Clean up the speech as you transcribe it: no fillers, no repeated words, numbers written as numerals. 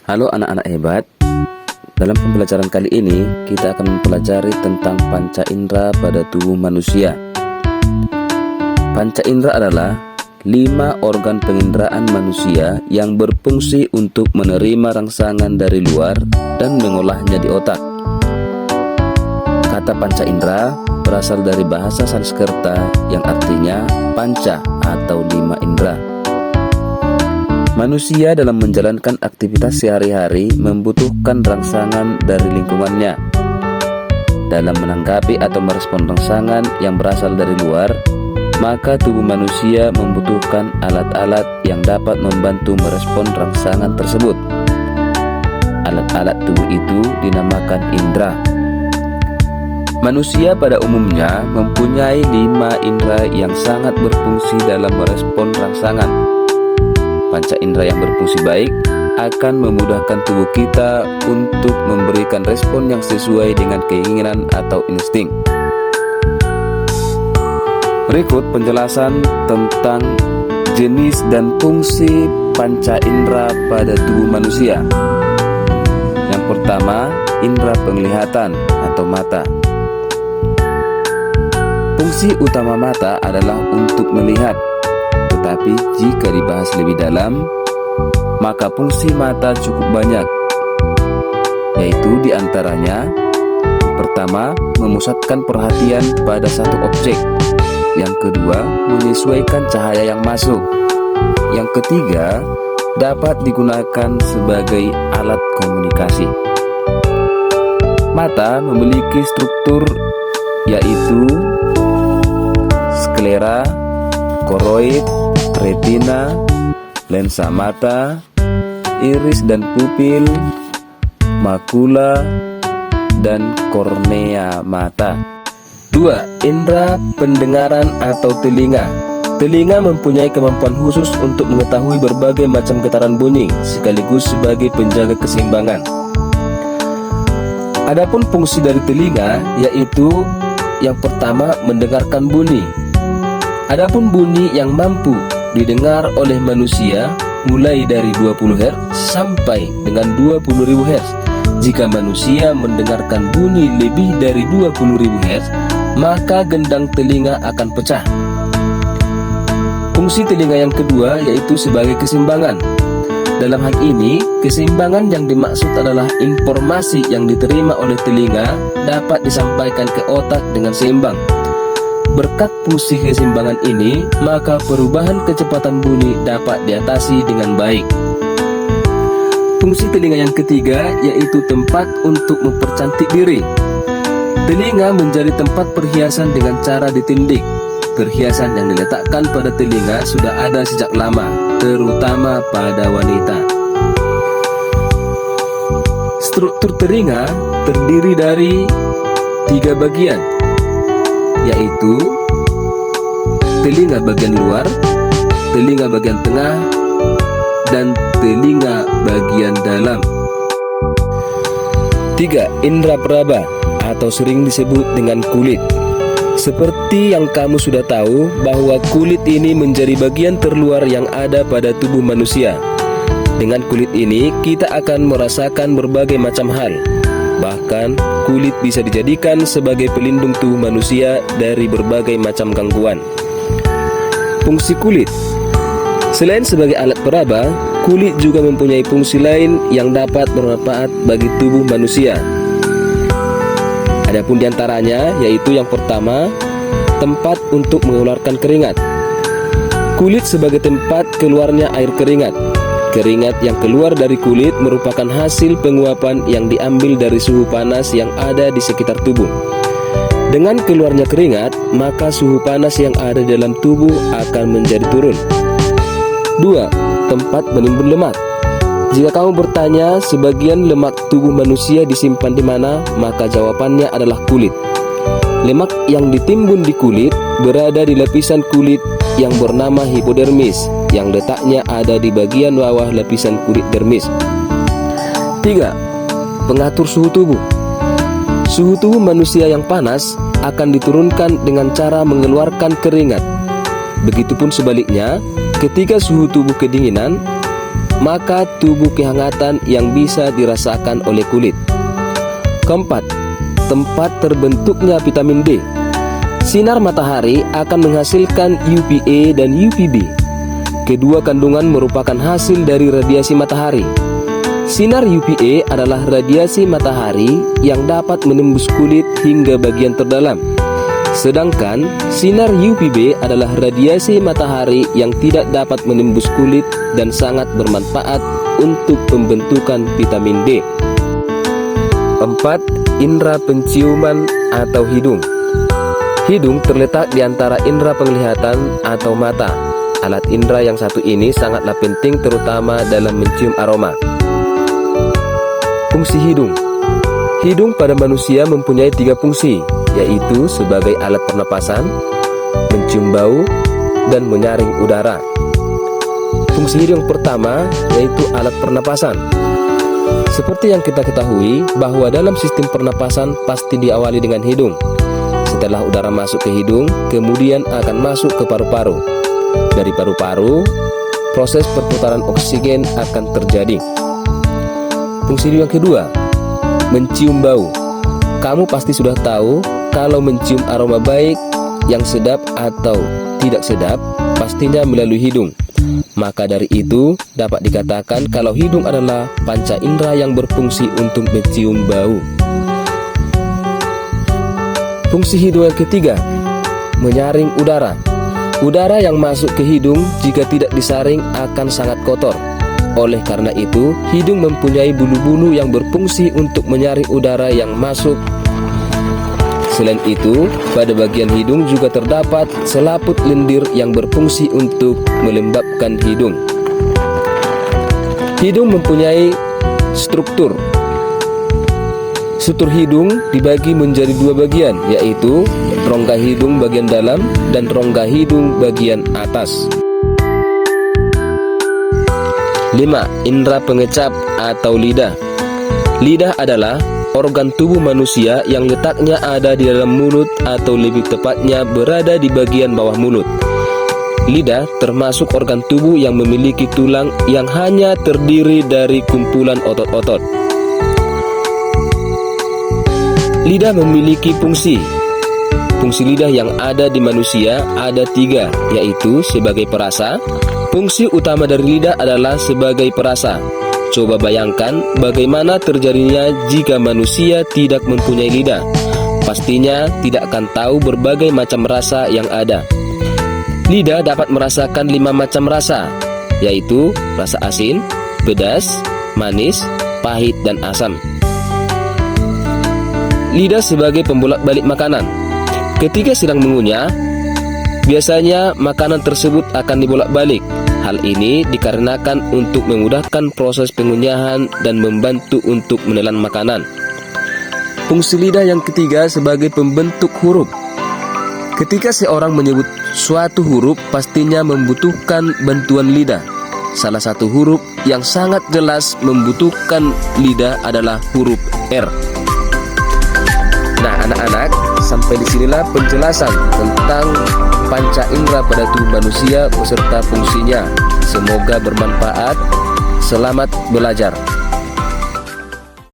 Halo anak-anak hebat. Dalam pembelajaran kali ini kita akan mempelajari tentang panca indera pada tubuh manusia. Panca indera adalah 5 organ penginderaan manusia yang berfungsi untuk menerima rangsangan dari luar dan mengolahnya di otak. Kata panca indera berasal dari bahasa Sanskerta yang artinya panca atau 5 indera. Manusia dalam menjalankan aktivitas sehari-hari membutuhkan rangsangan dari lingkungannya. Dalam menanggapi atau merespon rangsangan yang berasal dari luar, maka tubuh manusia membutuhkan alat-alat yang dapat membantu merespon rangsangan tersebut. Alat-alat tubuh itu dinamakan indera. Manusia pada umumnya mempunyai 5 indera yang sangat berfungsi dalam merespon rangsangan. Panca indera yang berfungsi baik akan memudahkan tubuh kita untuk memberikan respon yang sesuai dengan keinginan atau insting. Berikut penjelasan tentang jenis dan fungsi panca indera pada tubuh manusia. Yang pertama, indera penglihatan atau mata. Fungsi utama mata adalah untuk melihat. Tetapi jika dibahas lebih dalam, maka fungsi mata cukup banyak, yaitu diantaranya: pertama, memusatkan perhatian pada satu objek. Yang kedua, menyesuaikan cahaya yang masuk. Yang ketiga, dapat digunakan sebagai alat komunikasi. Mata memiliki struktur yaitu sklera, koroid, retina, lensa mata, iris dan pupil, makula, dan kornea mata. 2. Indera pendengaran atau telinga. Telinga mempunyai kemampuan khusus untuk mengetahui berbagai macam getaran bunyi sekaligus sebagai penjaga keseimbangan. Adapun fungsi dari telinga yaitu yang pertama, mendengarkan bunyi. Adapun bunyi yang mampu didengar oleh manusia mulai dari 20 Hz sampai dengan 20.000 Hz. Jika manusia mendengarkan bunyi lebih dari 20.000 Hz, maka gendang telinga akan pecah. Fungsi telinga yang kedua yaitu sebagai keseimbangan. Dalam hal ini, keseimbangan yang dimaksud adalah informasi yang diterima oleh telinga dapat disampaikan ke otak dengan seimbang. Berkat fungsi keseimbangan ini, maka perubahan kecepatan bunyi dapat diatasi dengan baik. Fungsi telinga yang ketiga yaitu tempat untuk mempercantik diri. Telinga menjadi tempat perhiasan dengan cara ditindik. Perhiasan yang diletakkan pada telinga sudah ada sejak lama, terutama pada wanita. Struktur telinga terdiri dari 3 bagian, yaitu telinga bagian luar, telinga bagian tengah, dan telinga bagian dalam. 3. Indera peraba atau sering disebut dengan kulit. Seperti yang kamu sudah tahu bahwa kulit ini menjadi bagian terluar yang ada pada tubuh manusia. Dengan kulit ini kita akan merasakan berbagai macam hal. Bahkan kulit bisa dijadikan sebagai pelindung tubuh manusia dari berbagai macam gangguan. Fungsi kulit. Selain sebagai alat peraba, kulit juga mempunyai fungsi lain yang dapat bermanfaat bagi tubuh manusia. Adapun diantaranya yaitu yang pertama, tempat untuk mengeluarkan keringat. Kulit sebagai tempat keluarnya air keringat. Keringat yang keluar dari kulit merupakan hasil penguapan yang diambil dari suhu panas yang ada di sekitar tubuh. Dengan keluarnya keringat, maka suhu panas yang ada dalam tubuh akan menjadi turun. 2. Tempat menimbun lemak. Jika kamu bertanya sebagian lemak tubuh manusia disimpan di mana, maka jawabannya adalah kulit. Lemak yang ditimbun di kulit berada di lapisan kulit yang bernama hipodermis, yang letaknya ada di bagian bawah lapisan kulit dermis. 3. Pengatur suhu tubuh. Suhu tubuh manusia yang panas akan diturunkan dengan cara mengeluarkan keringat. Begitupun sebaliknya, ketika suhu tubuh kedinginan, maka tubuh kehangatan yang bisa dirasakan oleh kulit. Keempat, tempat terbentuknya vitamin D. Sinar matahari akan menghasilkan UVA dan UVB. Kedua kandungan merupakan hasil dari radiasi matahari. Sinar UVA adalah radiasi matahari yang dapat menembus kulit hingga bagian terdalam. Sedangkan sinar UVB adalah radiasi matahari yang tidak dapat menembus kulit dan sangat bermanfaat untuk pembentukan vitamin D. 4. Indera penciuman atau hidung. Hidung terletak di antara indera penglihatan atau mata. Alat indera yang satu ini sangatlah penting terutama dalam mencium aroma. Fungsi hidung. Hidung pada manusia mempunyai 3 fungsi, yaitu sebagai alat pernapasan, mencium bau, dan menyaring udara. Fungsi hidung pertama yaitu alat pernapasan. Seperti yang kita ketahui bahwa dalam sistem pernapasan pasti diawali dengan hidung. Setelah udara masuk ke hidung, kemudian akan masuk ke paru-paru. Dari paru-paru, proses perputaran oksigen akan terjadi. Fungsi hidung yang kedua, mencium bau. Kamu pasti sudah tahu kalau mencium aroma baik, yang sedap atau tidak sedap, pastinya melalui hidung. Maka dari itu, dapat dikatakan kalau hidung adalah panca indera yang berfungsi untuk mencium bau. Fungsi hidung yang ketiga, menyaring udara. Udara yang masuk ke hidung jika tidak disaring akan sangat kotor. Oleh karena itu, hidung mempunyai bulu-bulu yang berfungsi untuk menyaring udara yang masuk. Selain itu, pada bagian hidung juga terdapat selaput lendir yang berfungsi untuk melembabkan hidung. Hidung mempunyai struktur. Struktur hidung dibagi menjadi 2 bagian, yaitu rongga hidung bagian dalam dan rongga hidung bagian atas. 5. Indera pengecap atau lidah. Lidah adalah organ tubuh manusia yang letaknya ada di dalam mulut atau lebih tepatnya berada di bagian bawah mulut. Lidah termasuk organ tubuh yang memiliki tulang yang hanya terdiri dari kumpulan otot-otot. Lidah memiliki fungsi. Fungsi lidah yang ada di manusia ada 3, yaitu sebagai perasa. Fungsi utama dari lidah adalah sebagai perasa. Coba bayangkan bagaimana terjadinya jika manusia tidak mempunyai lidah. Pastinya tidak akan tahu berbagai macam rasa yang ada. Lidah dapat merasakan 5 macam rasa, yaitu rasa asin, pedas, manis, pahit, dan asam. Lidah sebagai pembolak-balik makanan. Ketika sedang mengunyah, biasanya makanan tersebut akan dibolak-balik. Hal ini dikarenakan untuk memudahkan proses pengunyahan dan membantu untuk menelan makanan. Fungsi lidah yang ketiga sebagai pembentuk huruf. Ketika seorang menyebut suatu huruf, pastinya membutuhkan bantuan lidah. Salah satu huruf yang sangat jelas membutuhkan lidah adalah huruf R. Nah, anak-anak, sampai disinilah penjelasan tentang panca indera pada tubuh manusia beserta fungsinya. Semoga bermanfaat. Selamat belajar.